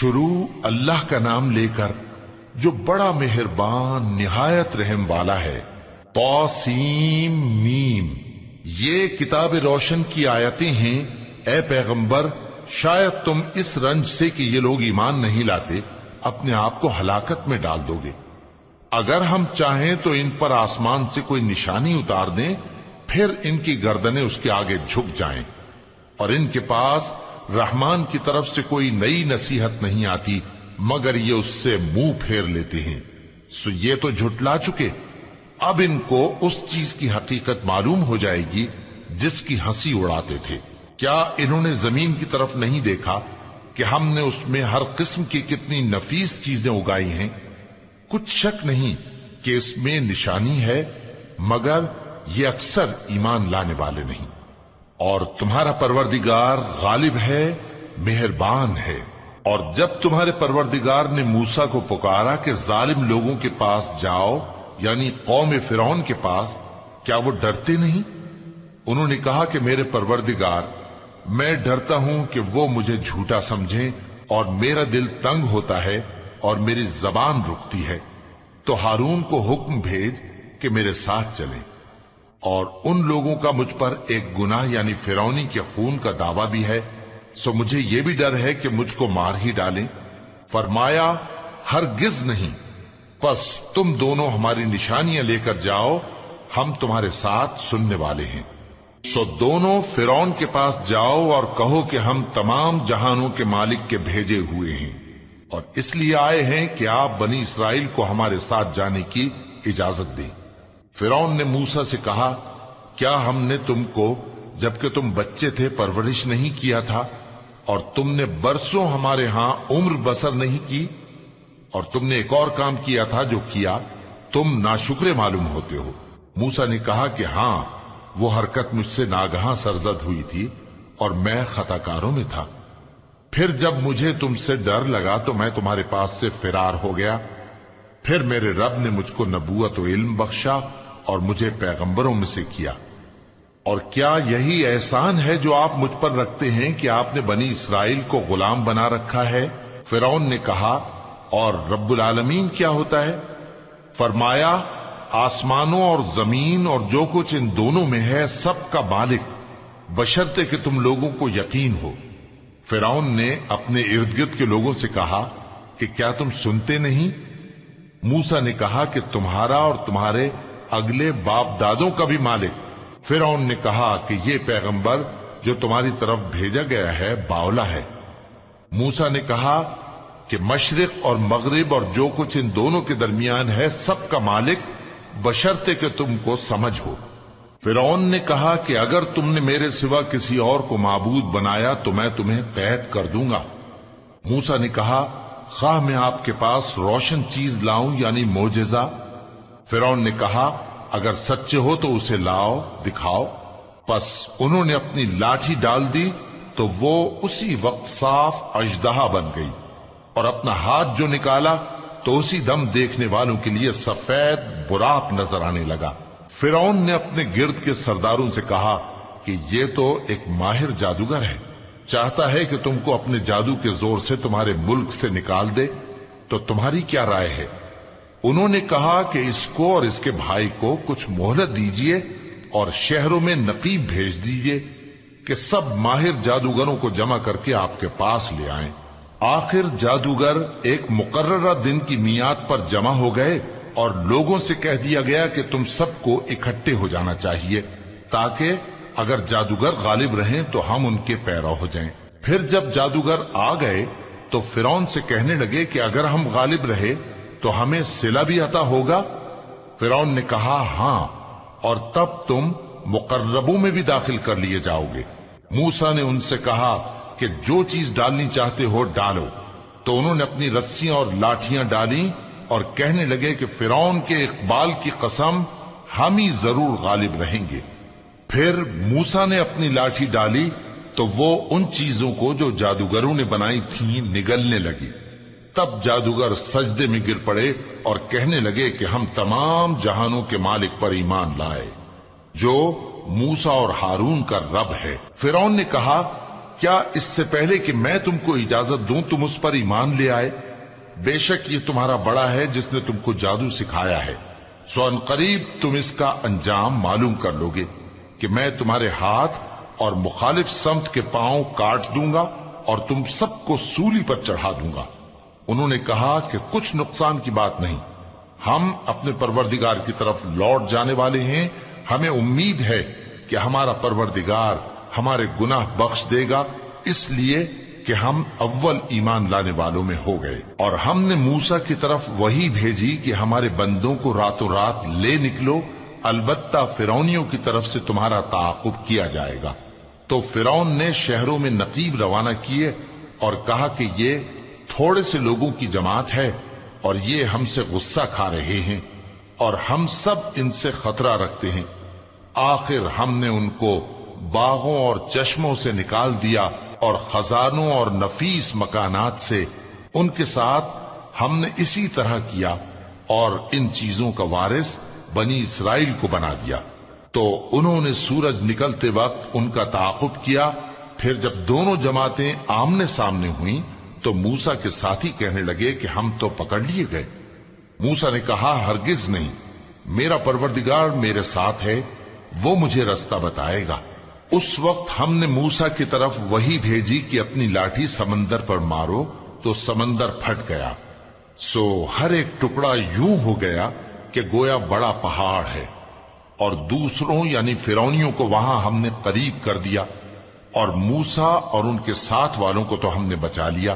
شروع اللہ کا نام لے کر جو بڑا مہربان نہایت رحم والا ہے۔ طاسیم میم، یہ کتاب روشن کی آیتیں ہیں۔ اے پیغمبر، شاید تم اس رنج سے کہ یہ لوگ ایمان نہیں لاتے اپنے آپ کو ہلاکت میں ڈال دو گے۔ اگر ہم چاہیں تو ان پر آسمان سے کوئی نشانی اتار دیں، پھر ان کی گردنیں اس کے آگے جھک جائیں، اور ان کے پاس رحمان کی طرف سے کوئی نئی نصیحت نہیں آتی مگر یہ اس سے منہ پھیر لیتے ہیں۔ سو یہ تو جھٹلا چکے، اب ان کو اس چیز کی حقیقت معلوم ہو جائے گی جس کی ہنسی اڑاتے تھے۔ کیا انہوں نے زمین کی طرف نہیں دیکھا کہ ہم نے اس میں ہر قسم کی کتنی نفیس چیزیں اگائی ہیں؟ کچھ شک نہیں کہ اس میں نشانی ہے، مگر یہ اکثر ایمان لانے والے نہیں۔ اور تمہارا پروردگار غالب ہے، مہربان ہے۔ اور جب تمہارے پروردگار نے موسیٰ کو پکارا کہ ظالم لوگوں کے پاس جاؤ، یعنی قوم فرعون کے پاس، کیا وہ ڈرتے نہیں؟ انہوں نے کہا کہ میرے پروردگار، میں ڈرتا ہوں کہ وہ مجھے جھوٹا سمجھیں، اور میرا دل تنگ ہوتا ہے اور میری زبان رکتی ہے۔ تو ہارون کو حکم بھیج کہ میرے ساتھ چلیں۔ اور ان لوگوں کا مجھ پر ایک گناہ یعنی فرعونی کے خون کا دعویٰ بھی ہے، سو مجھے یہ بھی ڈر ہے کہ مجھ کو مار ہی ڈالیں۔ فرمایا ہرگز نہیں، پس تم دونوں ہماری نشانیاں لے کر جاؤ، ہم تمہارے ساتھ سننے والے ہیں۔ سو دونوں فرعون کے پاس جاؤ اور کہو کہ ہم تمام جہانوں کے مالک کے بھیجے ہوئے ہیں، اور اس لیے آئے ہیں کہ آپ بنی اسرائیل کو ہمارے ساتھ جانے کی اجازت دیں۔ فرعون نے موسیٰ سے کہا، کیا ہم نے تم کو جبکہ تم بچے تھے پرورش نہیں کیا تھا، اور تم نے برسوں ہمارے ہاں عمر بسر نہیں کی؟ اور تم نے ایک اور کام کیا تھا جو کیا، تم ناشکرے معلوم ہوتے ہو۔ موسیٰ نے کہا کہ ہاں، وہ حرکت مجھ سے ناگہاں سرزد ہوئی تھی اور میں خطا کاروں میں تھا۔ پھر جب مجھے تم سے ڈر لگا تو میں تمہارے پاس سے فرار ہو گیا۔ پھر میرے رب نے مجھ کو نبوت و علم بخشا اور مجھے پیغمبروں میں سے کیا۔ اور کیا یہی احسان ہے جو آپ مجھ پر رکھتے ہیں کہ آپ نے بنی اسرائیل کو غلام بنا رکھا ہے؟ فرعون نے کہا، اور رب العالمین کیا ہوتا ہے؟ فرمایا، آسمانوں اور زمین اور جو کچھ ان دونوں میں ہے سب کا مالک، بشرطے کہ تم لوگوں کو یقین ہو۔ فرعون نے اپنے ارد گرد کے لوگوں سے کہا کہ کیا تم سنتے نہیں؟ موسیٰ نے کہا کہ تمہارا اور تمہارے اگلے باپ دادوں کا بھی مالک۔ فرعون نے کہا کہ یہ پیغمبر جو تمہاری طرف بھیجا گیا ہے باولا ہے۔ موسیٰ نے کہا کہ مشرق اور مغرب اور جو کچھ ان دونوں کے درمیان ہے سب کا مالک، بشرطے کہ تم کو سمجھ ہو۔ فرعون نے کہا کہ اگر تم نے میرے سوا کسی اور کو معبود بنایا تو میں تمہیں قید کر دوں گا۔ موسیٰ نے کہا، خواہ میں آپ کے پاس روشن چیز لاؤں یعنی معجزہ؟ فرعون نے کہا، اگر سچے ہو تو اسے لاؤ، دکھاؤ۔ پس انہوں نے اپنی لاٹھی ڈال دی تو وہ اسی وقت صاف اژدہا بن گئی، اور اپنا ہاتھ جو نکالا تو اسی دم دیکھنے والوں کے لیے سفید براق نظر آنے لگا۔ فرعون نے اپنے گرد کے سرداروں سے کہا کہ یہ تو ایک ماہر جادوگر ہے، چاہتا ہے کہ تم کو اپنے جادو کے زور سے تمہارے ملک سے نکال دے، تو تمہاری کیا رائے ہے؟ انہوں نے کہا کہ اس کو اور اس کے بھائی کو کچھ مہلت دیجئے اور شہروں میں نقیب بھیج دیجئے کہ سب ماہر جادوگروں کو جمع کر کے آپ کے پاس لے آئیں۔ آخر جادوگر ایک مقررہ دن کی میعاد پر جمع ہو گئے اور لوگوں سے کہہ دیا گیا کہ تم سب کو اکٹھے ہو جانا چاہیے تاکہ اگر جادوگر غالب رہیں تو ہم ان کے پیرو ہو جائیں۔ پھر جب جادوگر آ گئے تو فرعون سے کہنے لگے کہ اگر ہم غالب رہے تو ہمیں صلہ بھی عطا ہوگا؟ فرعون نے کہا، ہاں، اور تب تم مقربوں میں بھی داخل کر لیے جاؤ گے۔ موسیٰ نے ان سے کہا کہ جو چیز ڈالنی چاہتے ہو ڈالو، تو انہوں نے اپنی رسیاں اور لاٹھیاں ڈالیں اور کہنے لگے کہ فرعون کے اقبال کی قسم، ہم ہی ضرور غالب رہیں گے۔ پھر موسیٰ نے اپنی لاٹھی ڈالی تو وہ ان چیزوں کو جو جادوگروں نے بنائی تھیں نگلنے لگی۔ تب جادوگر سجدے میں گر پڑے اور کہنے لگے کہ ہم تمام جہانوں کے مالک پر ایمان لائے جو موسیٰ اور ہارون کا رب ہے۔ فرعون نے کہا کیا اس سے پہلے کہ میں تم کو اجازت دوں تم اس پر ایمان لے آئے؟ بے شک یہ تمہارا بڑا ہے جس نے تم کو جادو سکھایا ہے، سو ان قریب تم اس کا انجام معلوم کر لو گے کہ میں تمہارے ہاتھ اور مخالف سمت کے پاؤں کاٹ دوں گا اور تم سب کو سولی پر چڑھا دوں گا۔ انہوں نے کہا کہ کچھ نقصان کی بات نہیں، ہم اپنے پروردگار کی طرف لوٹ جانے والے ہیں، ہمیں امید ہے کہ ہمارا پروردگار ہمارے گناہ بخش دے گا، اس لیے کہ ہم اول ایمان لانے والوں میں ہو گئے۔ اور ہم نے موسیٰ کی طرف وحی بھیجی کہ ہمارے بندوں کو راتوں رات لے نکلو، البتہ فرعونیوں کی طرف سے تمہارا تعاقب کیا جائے گا۔ تو فرعون نے شہروں میں نقیب روانہ کیے اور کہا کہ یہ تھوڑے سے لوگوں کی جماعت ہے اور یہ ہم سے غصہ کھا رہے ہیں اور ہم سب ان سے خطرہ رکھتے ہیں۔ آخر ہم نے ان کو باغوں اور چشموں سے نکال دیا اور خزانوں اور نفیس مکانات سے، ان کے ساتھ ہم نے اسی طرح کیا اور ان چیزوں کا وارث بنی اسرائیل کو بنا دیا۔ تو انہوں نے سورج نکلتے وقت ان کا تعاقب کیا، پھر جب دونوں جماعتیں آمنے سامنے ہوئیں تو موسیٰ کے ساتھی کہنے لگے کہ ہم تو پکڑ لیے گئے۔ موسیٰ نے کہا ہرگز نہیں، میرا پروردگار میرے ساتھ ہے، وہ مجھے رستہ بتائے گا۔ اس وقت ہم نے موسیٰ کی طرف وہی بھیجی کہ اپنی لاٹھی سمندر پر مارو، تو سمندر پھٹ گیا، سو ہر ایک ٹکڑا یوں ہو گیا کہ گویا بڑا پہاڑ ہے، اور دوسروں یعنی فرعونیوں کو وہاں ہم نے قریب کر دیا، اور موسیٰ اور ان کے ساتھ والوں کو تو ہم نے بچا لیا،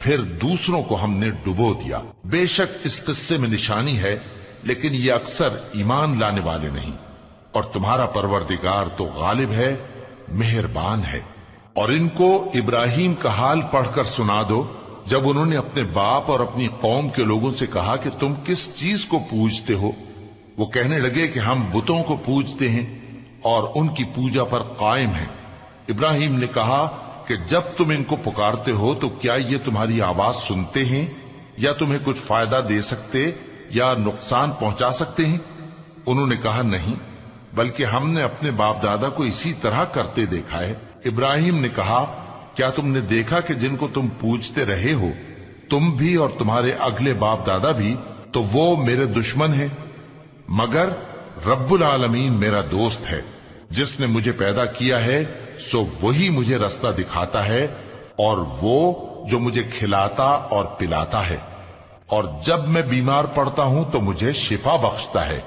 پھر دوسروں کو ہم نے ڈبو دیا۔ بے شک اس قصے میں نشانی ہے، لیکن یہ اکثر ایمان لانے والے نہیں، اور تمہارا پروردگار تو غالب ہے، مہربان ہے۔ اور ان کو ابراہیم کا حال پڑھ کر سنا دو جب انہوں نے اپنے باپ اور اپنی قوم کے لوگوں سے کہا کہ تم کس چیز کو پوجتے ہو؟ وہ کہنے لگے کہ ہم بتوں کو پوجتے ہیں اور ان کی پوجا پر قائم ہیں۔ ابراہیم نے کہا کہ جب تم ان کو پکارتے ہو تو کیا یہ تمہاری آواز سنتے ہیں یا تمہیں کچھ فائدہ دے سکتے یا نقصان پہنچا سکتے ہیں؟ انہوں نے کہا نہیں، بلکہ ہم نے اپنے باپ دادا کو اسی طرح کرتے دیکھا ہے۔ ابراہیم نے کہا کیا تم نے دیکھا کہ جن کو تم پوجتے رہے ہو، تم بھی اور تمہارے اگلے باپ دادا بھی، تو وہ میرے دشمن ہیں، مگر رب العالمین میرا دوست ہے، جس نے مجھے پیدا کیا ہے سو وہی مجھے رستہ دکھاتا ہے، اور وہ جو مجھے کھلاتا اور پلاتا ہے، اور جب میں بیمار پڑتا ہوں تو مجھے شفا بخشتا ہے،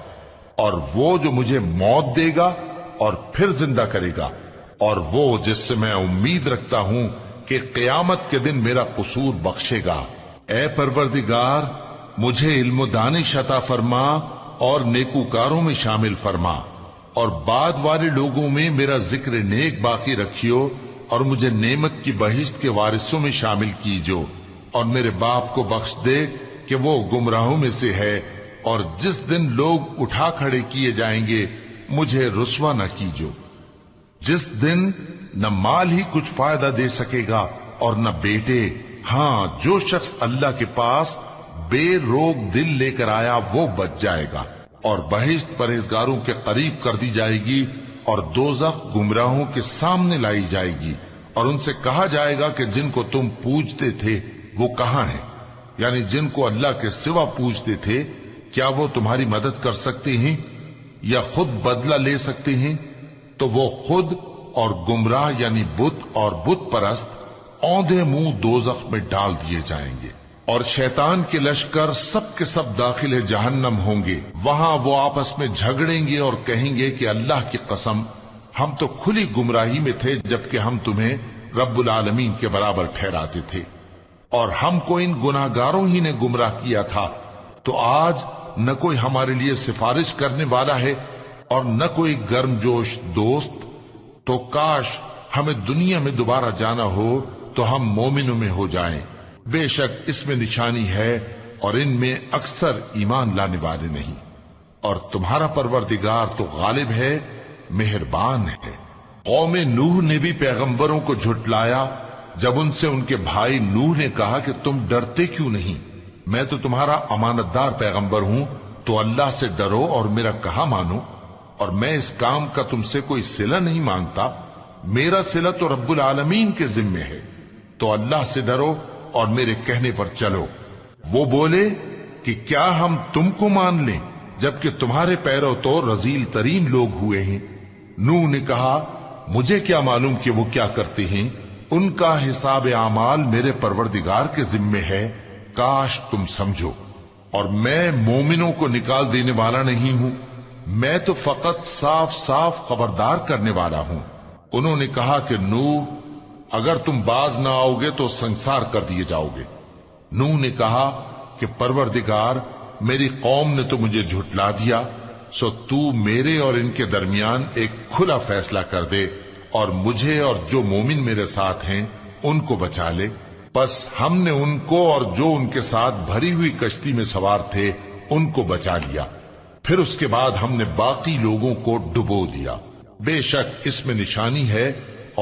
اور وہ جو مجھے موت دے گا اور پھر زندہ کرے گا، اور وہ جس سے میں امید رکھتا ہوں کہ قیامت کے دن میرا قصور بخشے گا۔ اے پروردگار، مجھے علم و دانش عطا فرما اور نیکوکاروں میں شامل فرما، اور بعد والے لوگوں میں میرا ذکر نیک باقی رکھیو، اور مجھے نعمت کی بہشت کے وارثوں میں شامل کیجو، اور میرے باپ کو بخش دے کہ وہ گمراہوں میں سے ہے، اور جس دن لوگ اٹھا کھڑے کیے جائیں گے مجھے رسوا نہ کیجو، جس دن نہ مال ہی کچھ فائدہ دے سکے گا اور نہ بیٹے، ہاں جو شخص اللہ کے پاس بے روک دل لے کر آیا وہ بچ جائے گا، اور بہشت پرہیزگاروں کے قریب کر دی جائے گی، اور دوزخ گمراہوں کے سامنے لائی جائے گی، اور ان سے کہا جائے گا کہ جن کو تم پوجتے تھے وہ کہاں ہیں، یعنی جن کو اللہ کے سوا پوجتے تھے، کیا وہ تمہاری مدد کر سکتے ہیں یا خود بدلہ لے سکتے ہیں؟ تو وہ خود اور گمراہ یعنی بت اور بت پرست اوندھے منہ دوزخ میں ڈال دیے جائیں گے، اور شیطان کے لشکر سب کے سب داخل جہنم ہوں گے، وہاں وہ آپس میں جھگڑیں گے اور کہیں گے کہ اللہ کی قسم ہم تو کھلی گمراہی میں تھے جبکہ ہم تمہیں رب العالمین کے برابر ٹھہراتے تھے، اور ہم کو ان گناہگاروں ہی نے گمراہ کیا تھا، تو آج نہ کوئی ہمارے لیے سفارش کرنے والا ہے اور نہ کوئی گرم جوش دوست، تو کاش ہمیں دنیا میں دوبارہ جانا ہو تو ہم مومنوں میں ہو جائیں۔ بے شک اس میں نشانی ہے اور ان میں اکثر ایمان لانے والے نہیں، اور تمہارا پروردگار تو غالب ہے، مہربان ہے۔ قوم نوح نے بھی پیغمبروں کو جھٹلایا جب ان سے ان کے بھائی نوح نے کہا کہ تم ڈرتے کیوں نہیں؟ میں تو تمہارا امانت دار پیغمبر ہوں، تو اللہ سے ڈرو اور میرا کہا مانو، اور میں اس کام کا تم سے کوئی صلہ نہیں مانگتا، میرا صلہ تو رب العالمین کے ذمے ہے، تو اللہ سے ڈرو اور میرے کہنے پر چلو۔ وہ بولے کہ کیا ہم تم کو مان لیں جبکہ تمہارے پیرو تو رذیل ترین لوگ ہوئے ہیں؟ نوح نے کہا مجھے کیا معلوم کہ وہ کیا کرتے ہیں، ان کا حساب اعمال میرے پروردگار کے ذمے ہے، کاش تم سمجھو۔ اور میں مومنوں کو نکال دینے والا نہیں ہوں، میں تو فقط صاف صاف خبردار کرنے والا ہوں۔ انہوں نے کہا کہ نوح اگر تم باز نہ آؤ گے تو سنسار کر دیے جاؤ گے۔ نوح نے کہا کہ پروردگار میری قوم نے تو مجھے جھٹلا دیا، سو تو میرے اور ان کے درمیان ایک کھلا فیصلہ کر دے اور مجھے اور جو مومن میرے ساتھ ہیں ان کو بچا لے۔ بس ہم نے ان کو اور جو ان کے ساتھ بھری ہوئی کشتی میں سوار تھے ان کو بچا لیا، پھر اس کے بعد ہم نے باقی لوگوں کو ڈبو دیا۔ بے شک اس میں نشانی ہے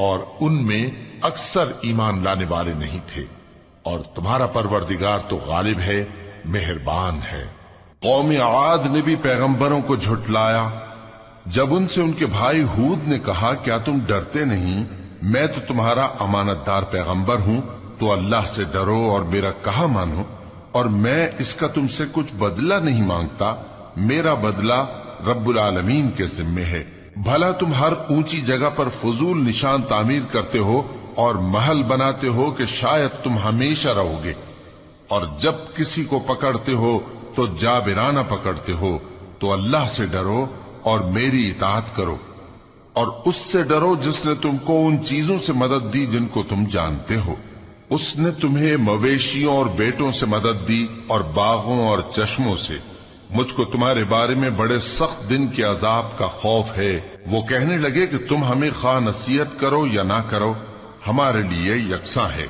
اور ان میں اکثر ایمان لانے والے نہیں تھے، اور تمہارا پروردگار تو غالب ہے، مہربان ہے۔ قوم عاد نے بھی پیغمبروں کو جھٹلایا جب ان سے ان کے بھائی ہود نے کہا کیا تم ڈرتے نہیں، میں تو تمہارا امانت دار پیغمبر ہوں، تو اللہ سے ڈرو اور میرا کہا مانو، اور میں اس کا تم سے کچھ بدلہ نہیں مانگتا، میرا بدلہ رب العالمین کے ذمے ہے۔ بھلا تم ہر اونچی جگہ پر فضول نشان تعمیر کرتے ہو اور محل بناتے ہو کہ شاید تم ہمیشہ رہو گے، اور جب کسی کو پکڑتے ہو تو جابرانہ پکڑتے ہو، تو اللہ سے ڈرو اور میری اطاعت کرو، اور اس سے ڈرو جس نے تم کو ان چیزوں سے مدد دی جن کو تم جانتے ہو۔ اس نے تمہیں مویشیوں اور بیٹوں سے مدد دی اور باغوں اور چشموں سے۔ مجھ کو تمہارے بارے میں بڑے سخت دن کے عذاب کا خوف ہے۔ وہ کہنے لگے کہ تم ہمیں خواہ نصیحت کرو یا نہ کرو، ہمارے لیے یکساں ہے،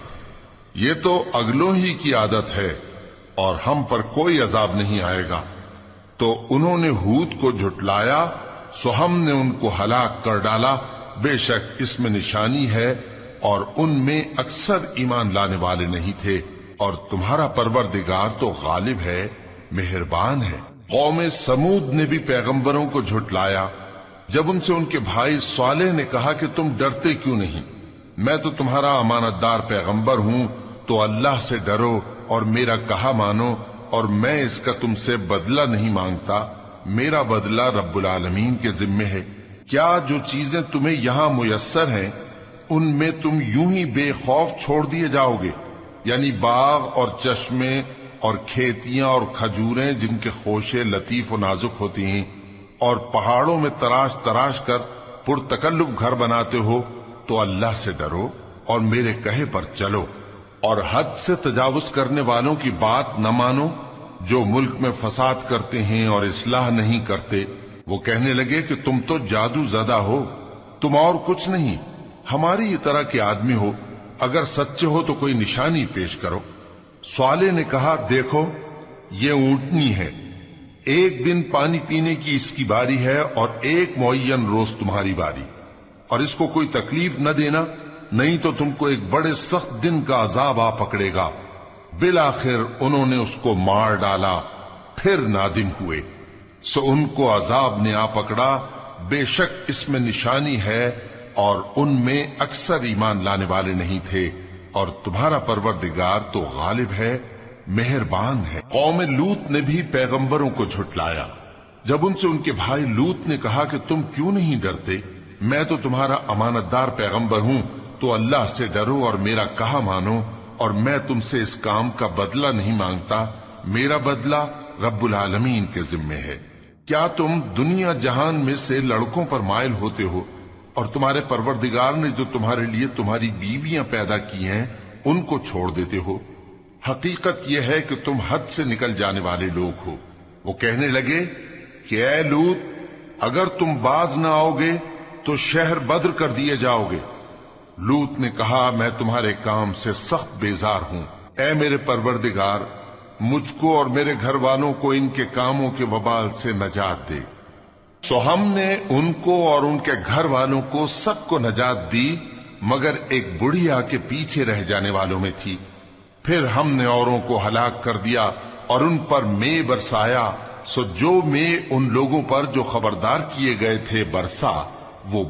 یہ تو اگلوں ہی کی عادت ہے اور ہم پر کوئی عذاب نہیں آئے گا۔ تو انہوں نے ہود کو جھٹلایا، سو ہم نے ان کو ہلاک کر ڈالا، بے شک اس میں نشانی ہے اور ان میں اکثر ایمان لانے والے نہیں تھے، اور تمہارا پروردگار تو غالب ہے، مہربان ہے۔ قوم سمود نے بھی پیغمبروں کو جھٹلایا جب ان سے ان کے بھائی صالح نے کہا کہ تم ڈرتے کیوں نہیں، میں تو تمہارا امانت دار پیغمبر ہوں، تو اللہ سے ڈرو اور میرا کہا مانو، اور میں اس کا تم سے بدلہ نہیں مانگتا، میرا بدلہ رب العالمین کے ذمے ہے۔ کیا جو چیزیں تمہیں یہاں میسر ہیں ان میں تم یوں ہی بے خوف چھوڑ دیے جاؤ گے، یعنی باغ اور چشمے اور کھیتیاں اور کھجوریں جن کے خوشے لطیف و نازک ہوتی ہیں، اور پہاڑوں میں تراش تراش کر پرتکلف گھر بناتے ہو، تو اللہ سے ڈرو اور میرے کہے پر چلو، اور حد سے تجاوز کرنے والوں کی بات نہ مانو جو ملک میں فساد کرتے ہیں اور اصلاح نہیں کرتے۔ وہ کہنے لگے کہ تم تو جادو زدہ ہو، تم اور کچھ نہیں، ہماری طرح کے آدمی ہو، اگر سچے ہو تو کوئی نشانی پیش کرو۔ صالح نے کہا دیکھو یہ اونٹنی ہے، ایک دن پانی پینے کی اس کی باری ہے اور ایک معین روز تمہاری باری، اور اس کو کوئی تکلیف نہ دینا، نہیں تو تم کو ایک بڑے سخت دن کا عذاب آ پکڑے گا۔ بالآخر انہوں نے اس کو مار ڈالا، پھر نادم ہوئے، سو ان کو عذاب نے آ پکڑا، بے شک اس میں نشانی ہے اور ان میں اکثر ایمان لانے والے نہیں تھے، اور تمہارا پروردگار تو غالب ہے، مہربان ہے۔ قوم لوط نے بھی پیغمبروں کو جھٹلایا جب ان سے ان کے بھائی لوط نے کہا کہ تم کیوں نہیں ڈرتے، میں تو تمہارا امانت دار پیغمبر ہوں، تو اللہ سے ڈرو اور میرا کہا مانو، اور میں تم سے اس کام کا بدلہ نہیں مانگتا، میرا بدلہ رب العالمین کے ذمے ہے۔ کیا تم دنیا جہان میں سے لڑکوں پر مائل ہوتے ہو، اور تمہارے پروردگار نے جو تمہارے لیے تمہاری بیویاں پیدا کی ہیں ان کو چھوڑ دیتے ہو؟ حقیقت یہ ہے کہ تم حد سے نکل جانے والے لوگ ہو۔ وہ کہنے لگے کہ اے لوط اگر تم باز نہ آؤ گے تو شہر بدر کر دیے جاؤ گے۔ لوط نے کہا میں تمہارے کام سے سخت بیزار ہوں، اے میرے پروردگار مجھ کو اور میرے گھر والوں کو ان کے کاموں کے وبال سے نجات دے۔ سو ہم نے ان کو اور ان کے گھر والوں کو سب کو نجات دی، مگر ایک بڑھیا کے پیچھے رہ جانے والوں میں تھی۔ پھر ہم نے اوروں کو ہلاک کر دیا اور ان پر مے برسایا، سو جو مے ان لوگوں پر جو خبردار کیے گئے تھے برسا، وہ